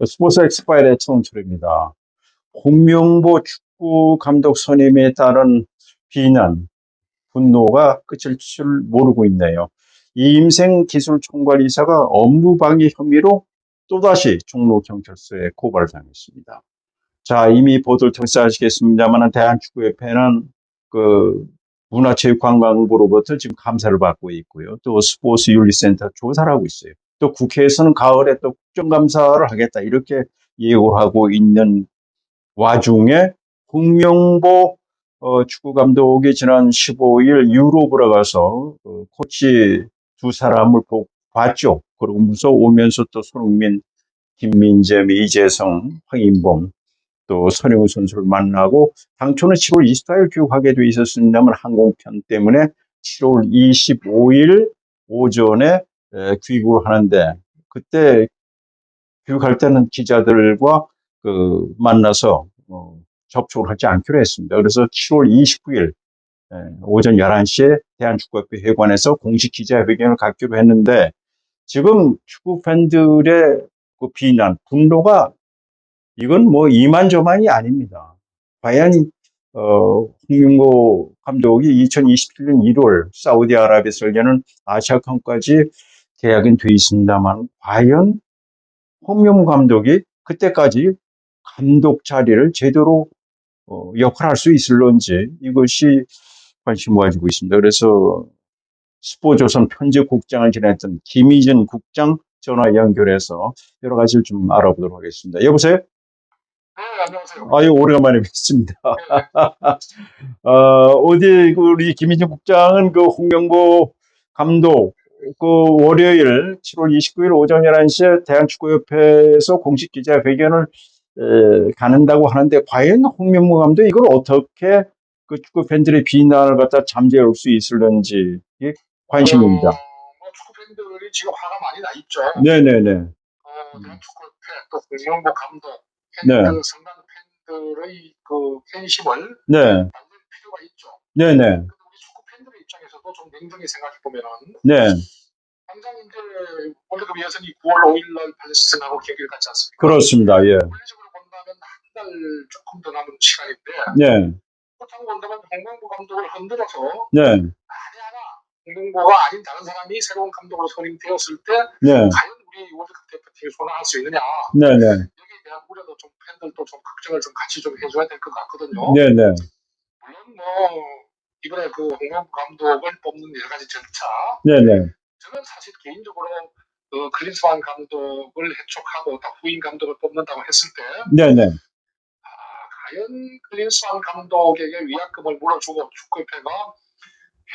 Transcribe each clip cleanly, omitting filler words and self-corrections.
스포츠 엑스파일의 청출입니다. 홍명보 축구 감독 선임에 따른 비난, 분노가 끝을 줄 모르고 있네요. 이임생 기술총괄이사가 업무방해 혐의로 또다시 종로경찰서에 고발당했습니다. 자, 이미 보도를 통해서 아시겠습니다만 대한축구협회는 그 문화체육관광부로부터 지금 감사를 받고 있고요. 또 스포츠윤리센터 조사를 하고 있어요. 또 국회에서는 가을에 또 국정감사를 하겠다 이렇게 예고를 하고 있는 와중에 홍명보 축구 감독이 지난 15일 유럽으로 가서 코치 두 사람을 봤죠. 그러면서 오면서 또 손흥민, 김민재, 이재성, 황인범 또 선영우 선수를 만나고 당초는 7월 24일 귀국하게 돼 있었습니다만 항공편 때문에 7월 25일 오전에 귀국을 하는데 그때 귀국할 때는 기자들과 만나서 접촉을 하지 않기로 했습니다. 그래서 7월 29일 오전 11시에 대한축구협회 회관에서 공식 기자회견을 갖기로 했는데 지금 축구 팬들의 그 비난, 분노가 이건 뭐 이만저만이 아닙니다. 과연 홍명보 감독이 2027년 1월 사우디아라비아에서 열리는 아시아컵까지 계약은 돼 있습니다만 과연 홍명보 감독이 그때까지 감독 자리를 제대로 역할할 수 있을런지 이것이 관심을 가지고 있습니다. 그래서 스포조선 편집국장을 지냈던 김희진 국장 전화 연결해서 여러 가지를 좀 알아보도록 하겠습니다. 여보세요? 네, 안녕하세요. 아유, 오래간만에 뵙습니다. 어디, 우리 김희진 국장은 그 홍명보 감독, 그 월요일 7월 29일 오전 11시에 대한축구협회에서 공식 기자회견을 가는다고 하는데, 과연 홍명보 감독 이걸 어떻게 그 축구 팬들의 비난을 갖다 잠재울 수 있을는지, 이게 관심입니다. 뭐 축구 팬들이 지금 화가 많이 나 있죠. 네네네. 대한축구협회 또 홍명보 감독, 네. 팬들, 성남 팬들의 그 팬심을 네. 만들 필요가 있죠. 네네. 근데 우리 축구 팬들의 입장에서도 좀 냉정히 생각해 보면은, 네. 당장 이제 월드컵 예선이 9월 5일 날 팔레스틴하고 경기를 갖지 않습니까? 그렇습니다. 예. 물리적으로 본다면 한 달 조금 더 남은 시간인데, 네. 그렇다고 본다면 홍명보 감독을 흔들어서 네. 만에 하나 홍명보가 아닌 다른 사람이 새로운 감독으로 선임되었을 때 네. 과연 우리 월드컵 대표팀이 소화할 수 있느냐, 네네. 여기에 대한 우려도 좀 팬들도 좀 걱정을 좀 같이 좀 해줘야 될 것 같거든요. 네네. 물론 뭐 이번에 그 홍명보 감독을 뽑는 여러 가지 절차, 네네. 저는 사실 개인적으로 클린스만 감독을 해촉하고 다 후임 감독을 뽑는다고 했을 때, 네네. 과연 클린스만 감독에게 위약금을 물어주고 축구협회가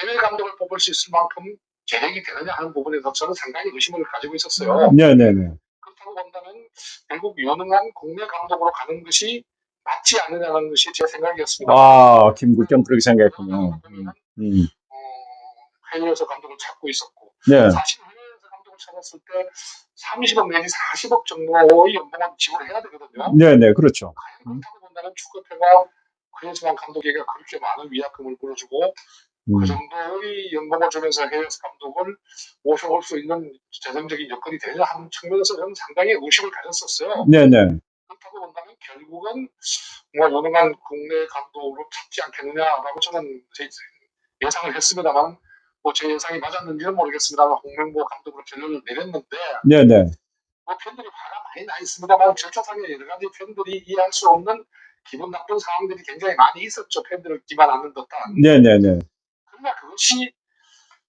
해외 감독을 뽑을 수 있을 만큼 재력이 되느냐 하는 부분에서 저는 상당히 의심을 가지고 있었어요. 네네네. 그렇다고 본다면 결국 유능한 국내 감독으로 가는 것이 맞지 않느냐는 것이 제 생각이었습니다. 아, 김 국장 그렇게 생각했군요. 해외에서 감독을 찾고 있었고, 네. 사실 해외에서 감독을 찾았을 때 30억 내지 40억 정도의 연봉을 지불해야 되거든요. 네네, 그렇죠. 그렇다고 본다면 축구협회가 클린스만 감독에게 그렇게 많은 위약금을 물어주고 그 정도의 연봉을 주면서 해외에서 감독을 모셔올 수 있는 재정적인 여건이 되냐 하는 측면에서 저는 상당히 의심을 가졌었어요. 네네. 그렇다고 본다면 결국은 뭐 유능한 국내 감독으로 찾지 않겠느냐라고 저는 예상을 했습니다만, 뭐 제 예상이 맞았는지는 모르겠습니다만 홍명보 감독으로 결론을 내렸는데, 네네. 뭐 팬들이 화가 많이 나 있습니다만 절차상의 여러 가지 팬들이 이해할 수 없는 기분 나쁜 상황들이 굉장히 많이 있었죠. 팬들을 기만하는 듯한. 네네네. 그러나 그것이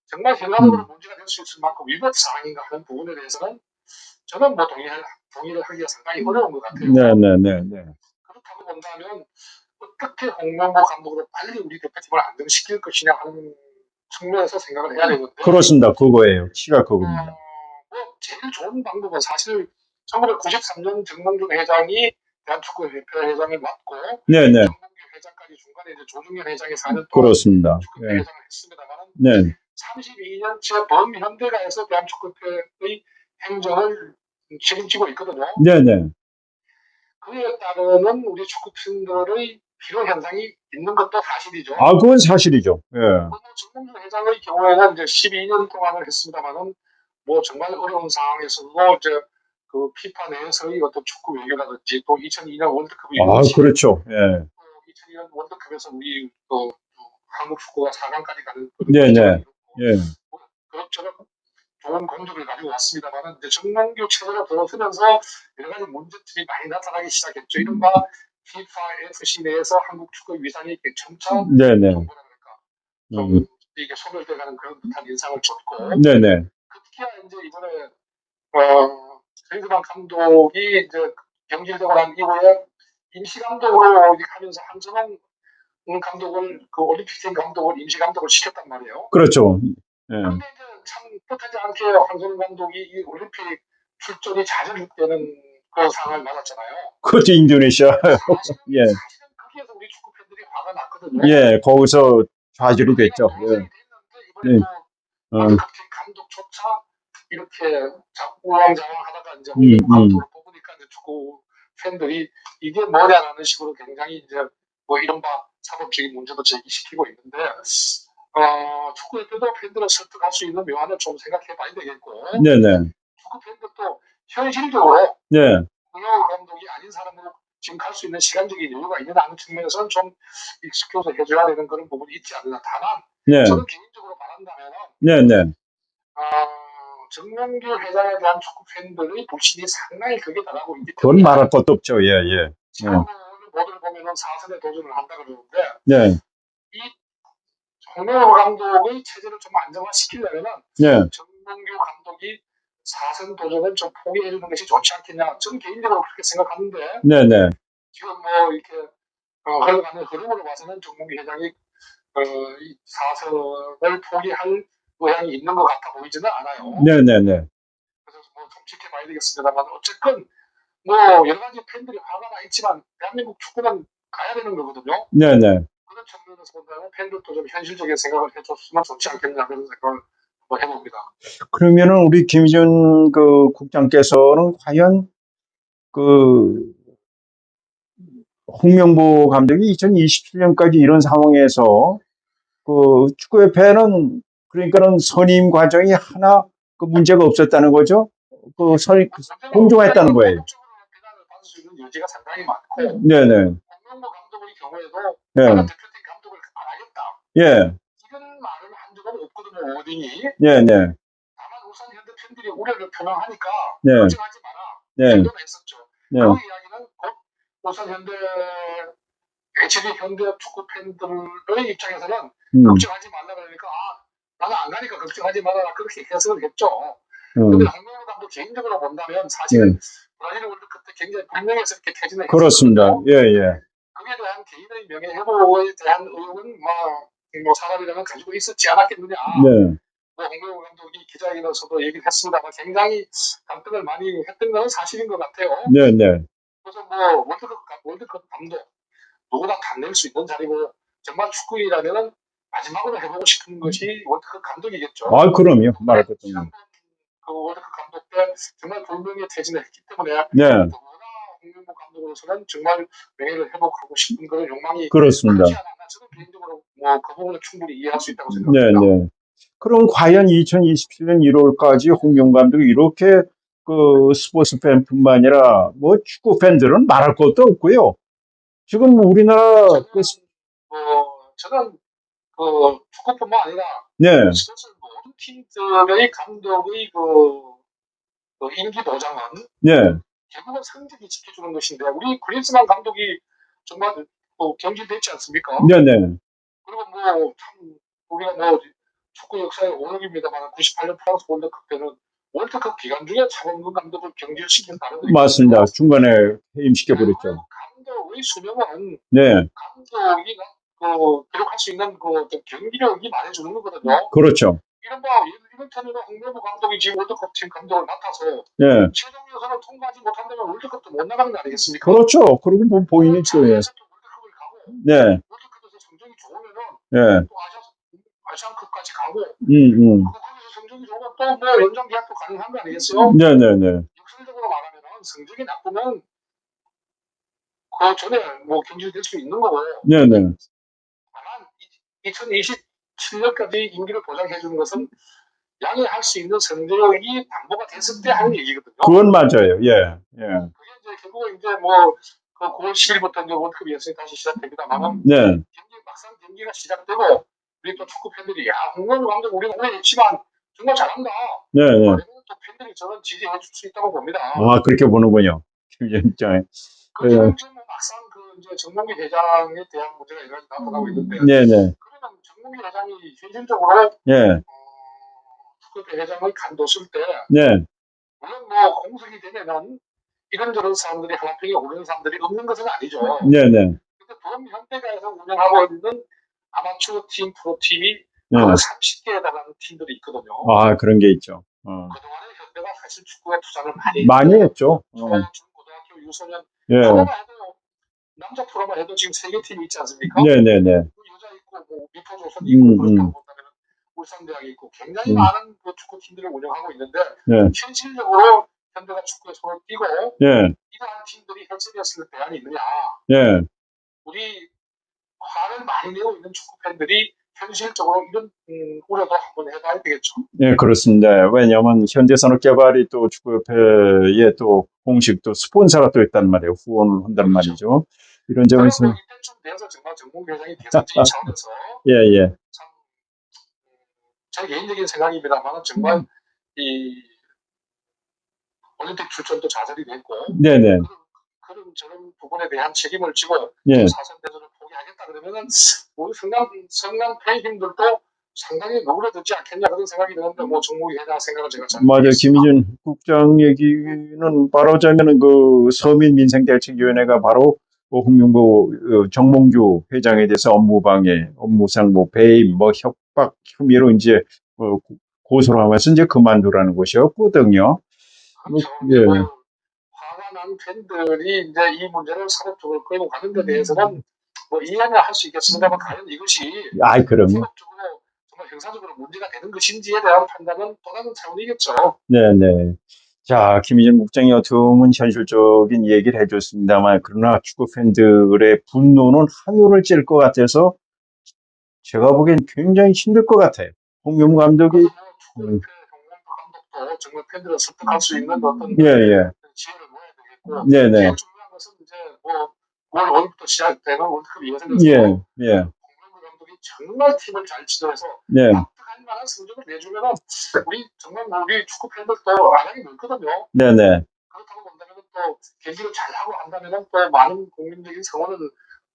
정말 결과적으로 문제가 될 수 있을 만큼 위법 사항인가 하는 부분에 대해서는 저는 뭐 동의를 하기가 상당히 어려운 것 같아요. 네네네. 그렇다고 본다면 어떻게 홍명보 감독으로 빨리 우리 대표팀을 안정시킬 것이냐 하는 측면에서 생각을 해야 되는데, 그렇습니다. 그거예요. 키가 그겁니다. 뭐 제일 좋은 방법은 사실 1993년 정몽준 회장이 대한축구협회 회장을 맡고 네네. 정몽규 회장까지 중간에 이제 조중현 회장이 4년 동안 그렇습니다. 축구협회 네. 회장을 했습니다만, 네. 32년째 범현대가에서 대한축구협회의 행정을 책임지고 있거든요. 네네. 그에 따르는 우리 축구팬들의 피로 현상이 있는 것도 사실이죠. 아, 그건 사실이죠. 예. 정몽준 회장의 경우에는 이제 12년 동안을 했습니다만은 뭐 정말 어려운 상황에서도 이제 그 그 피파 내에서의 어떤 축구 외교라든지 또 2002년 월드컵 아, 이후에 그렇죠. 예. 2002년 월드컵에서 우리 한국 축구가 4강까지 가는 그런 네네. 기적을 이뤘고 예. 뭐 그것처럼 좋은 공들을 가지고 왔습니다만은 이제 정명규 체제로 들어서면서 여러 가지 문제점이 많이 나타나기 시작했죠. 이른바 FIFA FC 내에서 한국 축구의 위상이 이렇게 점차 네네. 좀 뭐라 그럴까 좀 음. 이게 소멸돼가는 그런 듯한 인상을 줬고 네네. 특히나 이제 이번에 klinsmann 감독이 이제 경질되고 난 이후에 임시 감독으로 이렇게 하면서 한정환 감독을 그 올림픽팀 감독을 임시 감독을 시켰단 말이에요. 그렇죠. 예. 그런데 이제 참 뜻하지 않게 한정환 감독이 이 올림픽 출전이 좌절되는 그 상황을 맞았잖아요. 그것도 인도네시아. 예. 사실은 거기에서 우리 축구 팬들이 화가 났거든요. 예. 거기서 좌절이 됐죠. 당선이 됐는데 예. 이번에 예. 또 월드컵팀 감독조차 이렇게 우왕좌왕하다가 이제 홍명보 감독을 뽑으니까 이제 축구 팬들이 이게 뭐냐라는 식으로 굉장히 이제 뭐 이른바 사법적인 문제도 제기시키고 있는데 축구협회도 팬들을 설득할 수 있는 묘안을 좀 생각해봐야 되겠고 네네. 축구 팬들도 현실적으로 네. 홍명보 감독이 아닌 사람으로 지금 갈 수 있는 시간적인 여유가 있는 하는 측면에서는 좀 익숙해서 해줘야 되는 그런 부분이 있지 않나. 다만 네. 저는 개인적으로 말한다면 네네. 정명규 회장에 대한 축구 팬들의 불신이 상당히 크게 나가고 있기 그건 때문에 말할 것도 없죠. 예, 예. 지금 모두를 보면은 4선에 도전을 한다 그러는데 네. 이 홍명보 감독의 체제를 좀 안정화시키려면은 네. 정명규 감독이 4선 도전을 좀 포기해 주는 것이 좋지 않겠냐. 저는 개인적으로 그렇게 생각하는데 네네. 지금 뭐 이렇게 흘러가는 흐름으로 봐서는 정명규 회장이 이 4선을 포기할 의향이 있는 것 같아 보이지는 않아요. 네네네. 그래서 뭐 좀 지켜봐야 되겠습니다만 어쨌건 뭐 여러 가지 팬들이 화가 나 있지만 대한민국 축구는 가야 되는 거거든요. 네네. 그런 측면에서 본다면 팬들도 좀 현실적인 생각을 해줬으면 좋지 않겠냐 그런 생각을 한번 해봅니다. 그러면은 우리 김희준 그 국장께서는 과연 그 홍명보 감독이 2027년까지 이런 상황에서 그 축구협회는 그러니까는 선임 과정이 하나 그 문제가 없었다는 거죠. 그 선임 공정했다는 거예요. 법적으로 비난을 받을 수 있는 여지가 상당히 많고 네네. 홍명보 감독의 경우에도 네. 나는 대표팀 감독을 안 하겠다. 예. 이런 말을 한 적은 없거든요. 워딩이. 네네. 다만 울산 현대 팬들이 우려를 표명하니까 네. 걱정하지 마라. 네. 정도는 했었죠. 네. 그 이야기는 곧 울산 현대 HB 현대 축구 팬들의 입장에서는 걱정하지 말라 그러니까 나는 안 가니까 걱정하지 말아라 그렇게 해석을 했죠. 근데 홍명보 감독 개인적으로 본다면 사실은 브라질 월드컵 때 굉장히 분명해스럽게 퇴진을 그렇습니다. 했었거든요. 예, 예. 그에 대한 개인의 명예회복에 대한 의혹은 뭐 사람이라면 가지고 있었지 않았겠느냐. 네. 뭐 홍명보 감독이 기자회견에서도 얘기를 했습니다만 굉장히 감동을 많이 했던 건 사실인 것 같아요. 네, 네. 그래서 뭐 월드컵 감독 누구나 탐낼 수 있는 자리고 정말 축구인이라면 마지막으로 해보고 싶은 것이 월드컵 감독이겠죠. 아, 그럼요. 말할 것도 없네. 지난번 그 월드컵 감독 때 정말 불명예 퇴진을 했기 때문에 네. 더구나 홍명보 감독으로서는 정말 명예를 회복하고 싶은 그런 욕망이 그렇습니다. 크지 않았나. 저는 개인적으로 뭐 그 부분을 충분히 이해할 수 있다고 네, 생각합니다. 네. 그럼 과연 2027년 1월까지 홍명 감독이 이렇게 그 스포츠 팬뿐만 아니라 뭐 축구 팬들은 말할 것도 없고요. 지금 우리나라 그 저는 그 축구뿐만 아니라 네, 스포츠 모든 팀들의 감독의 그 임기 보장은 네, 결국은 성적이 지켜주는 것인데 우리 클린스만 감독이 정말 경질됐지 않습니까? 네, 네. 그리고 뭐 참 우리가 뭐 축구 역사의 오역입니다만 98년 프랑스 월드컵 때는 월드컵 기간 중에 차범근 감독을 경질시킨 나라들이 맞습니다. 있거든요. 중간에 해임시켜버렸죠. 감독의 수명은 네, 감독이 기록할 수 있는 그 어떤 경기력이 말해주는 거거든요. 그렇죠. 이른바 이를테면 홍명보 감독이 지금 월드컵 팀 감독을 맡아서 네, 최종 예선을 통과하지 못한다면 월드컵도 못 나가는 거 아니겠습니까? 그렇죠. 그리고 뭐 본인이 또, 예. 자회에서 또 월드컵을 가고 네, 월드컵에서 성적이 좋으면은 네, 또 아시안컵까지 가고 거기서 성적이 좋으면 또 뭐 연장 계약도 가능한 거 아니겠어요? 네, 네, 네, 역설적으로 말하면 성적이 나쁘면 그 전에 뭐 경질될 수 있는 거고 네, 네. 다만 2027년까지 임기를 보장해 주는 것은 양해할 수 있는 성적이 담보가 됐을 때 하는 얘기거든요. 그건 맞아요. 예, 예. 그게 이제 결국은 이제 뭐 그 9월 10일부터 이제 월드컵 예선이 다시 시작됩니다만은 네, 막상 경기가 시작되고 우리 또 축구 팬들이 야 홍명보 감독 우리가 오래 했지만 정말 잘한다. 네, 네. 그러면 또 팬들이 저는 지지해 줄 수 있다고 봅니다. 아, 그렇게 보는군요. 김희준 입장에. 그러면 이제 뭐 막상 그 이제 정몽기 회장에 대한 문제가 여러 가지 나타나고 있는데 네, 네, 그러면 정몽기 회장이 현실적으로 예, 축구협회 회장을 간뒀을 때 네, 물론 뭐 공석이 되면은 이런저런 사람들이 하나평에 오르는 사람들이 없는 것은 아니죠. 네, 네, 근데 범현대가에서 운영하고 있는 아마추어 팀, 프로팀이 네. 30개에 달하는 팀들이 있거든요. 아, 그런 게 있죠. 그동안에 현대가 사실 축구에 투자를 많이 했죠. 초등, 고등학교, 유소년 예, 프로만 해도 남자 프로만 해도 지금 3개 팀이 있지 않습니까? 네, 네, 네. 여자 있고 뭐 미포조선 있고 그렇다고 본다면 울산대학이 있고 굉장히 많은 그 축구 팀들을 운영하고 있는데 네, 현실적으로 현대가 축구에 손을 띄고 예, 이러한 팀들이 해체되었을 대안이 있느냐? 예. 우리 화를 많이 내고 있는 축구 팬들이 현실적으로 이런 우려도 한번 해봐야 되겠죠. 예, 그렇습니다. 왜냐하면 현대산업개발이 또 축구협회에 또 공식 또 스폰서가 또 있단 말이에요. 후원을 한단 말이죠. 이런 점에서 그러면 이때쯤 돼서 정말 정몽 회장이 대선적인 차원에서 예, 예, 참 제 개인적인 생각입니다만 정말 이 올림픽 출전도 좌절이 됐고 네, 네, 그런 저런 부분에 대한 책임을 지고 예. 사선 대전을 포기하겠다 그러면은 우리 성남 팬힘들도 상당히 누그러들지 않겠냐 그런 생각이 드는데 뭐 정몽이 회장 생각을 제가 잘 맞아요. 모르겠습니다. 김희준 국장 얘기는 말하자면은 그 서민민생대책위원회가 바로 뭐 홍명보 정몽주 회장에 대해서 업무방해, 업무상 뭐 배임, 뭐 협박 혐의로 이제 고소를 하면서 이제 그만두라는 것이었거든요. 그렇죠. 예. 뭐 화가 난 팬들이 이제 이 문제를 사법적으로 끌고 가는 데 대해서는 뭐 이해는 할 수 있겠습니다만 과연 이것이 아이, 그럼요. 사법적으로 정말 형사적으로 문제가 되는 것인지에 대한 판단은 또 다른 차원이겠죠. 네네. 자, 김희준 국장이 어떻게 보면 현실적인 얘기를 해줬습니다만, 그러나 축구 팬들의 분노는 한우를 찔 것 같아서 제가 보기엔 굉장히 힘들 것 같아요. 홍명보 감독이, 그래서 뭐 축구협회 감독도 정말 팬들을 설득할 수 있는 어떤 예, 예. 지혜를 모아야 되겠고 네네. 제일 중요한 것은 이제 뭐 9월 5일부터 시작되는 월드컵 예선에서 예, 예. 홍명보 감독이 정말 팀을 잘 지도해서 네. 납득할 만한 성적을 내주면은 우리 정말 우리 축구 팬들도 안 하기 넓거든요. 네네. 그렇다고 본다면 또 경기를 잘하고 한다면 또 많은 국민적인 성원을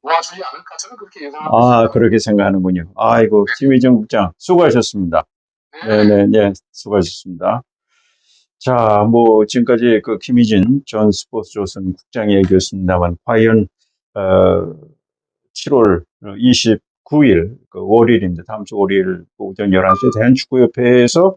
모아주지 않을까 저는 그렇게 예상하고 아, 있습니다. 그렇게 생각하는군요. 아이고, 김희준 국장, 수고하셨습니다. 네네, 수고하셨습니다. 자, 뭐, 지금까지 그 김희진 전 스포츠조선 국장 얘기였습니다만, 과연, 7월 29일, 그 월요일인데, 다음 주 월요일 오전 11시에 대한축구협회에서,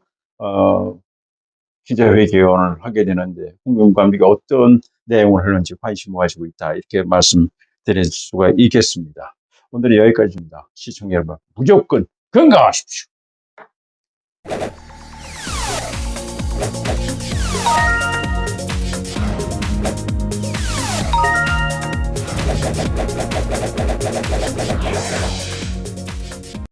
기자회견을 하게 되는데, 홍명보 감독이 어떤 내용을 하는지 관심 모아지고 있다. 이렇게 말씀드릴 수가 있겠습니다. 오늘은 여기까지입니다. 시청자 여러분, 무조건 건강하십시오.